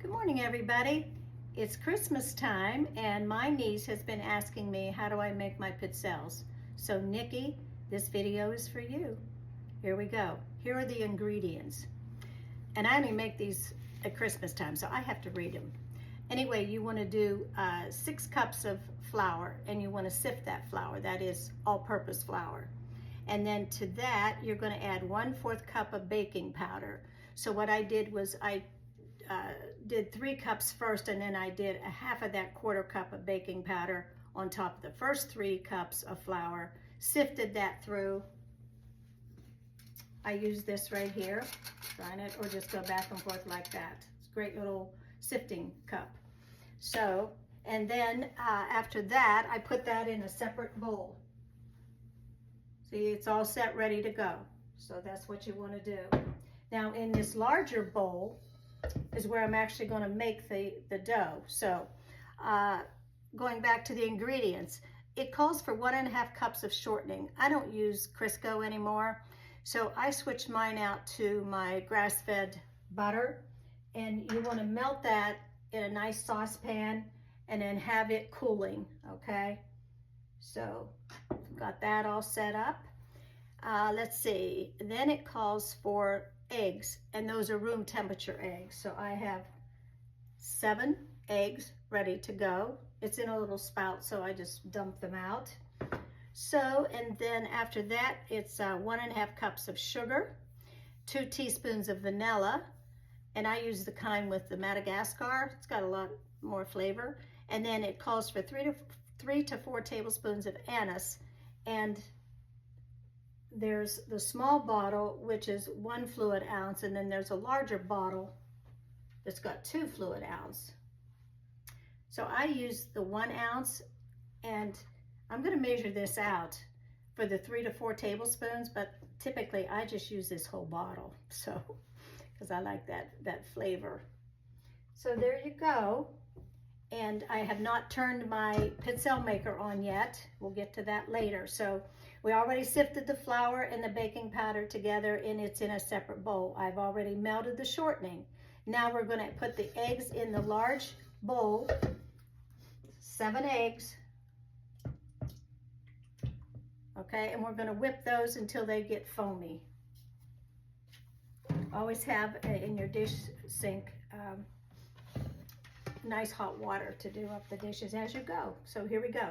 Good morning, everybody. It's Christmas time, and my niece has been asking me, how do I make my pizzelles? So, Nikki, this video is for you. Here we go. Here are the ingredients. And I only make these at Christmas time, so I have to read them. Anyway, you want to do 6 cups of flour, and you want to sift that flour. That is all-purpose flour. And then to that, you're going to add 1/4 cup of baking powder. So what I did was I did 3 cups first, and then I did a half of that 1/4 cup of baking powder on top of the first 3 cups of flour, sifted that through. I use this right here, grind it, or just go back and forth like that. It's a great little sifting cup. So, and then after that, I put that in a separate bowl. See, it's all set, ready to go. So that's what you want to do. Now in this larger bowl is where I'm actually going to make the dough. So going back to the ingredients, it calls for 1.5 cups of shortening. I don't use Crisco anymore, so I switched mine out to my grass-fed butter, and you want to melt that in a nice saucepan and then have it cooling, okay? So got that all set up. Let's see, then it calls for eggs, and those are room temperature eggs. So I have 7 eggs ready to go. It's in a little spout, so I just dump them out. So, and then after that, it's 1.5 cups of sugar, 2 teaspoons of vanilla, and I use the kind with the Madagascar. It's got a lot more flavor. And then it calls for 3 to 4 tablespoons of anise, and there's the small bottle, which is 1 fluid ounce, and then there's a larger bottle that's got 2 fluid ounce. So I use the 1 ounce, and I'm going to measure this out for the 3 to 4 tablespoons, but typically I just use this whole bottle, so because I like that flavor. So there you go. And I have not turned my pizzelle maker on yet. We'll get to that later. So we already sifted the flour and the baking powder together, and it's in a separate bowl. I've already melted the shortening. Now we're going to put the eggs in the large bowl, 7 eggs. Okay, and we're going to whip those until they get foamy. Always have in your dish sink nice hot water to do up the dishes as you go. So here we go.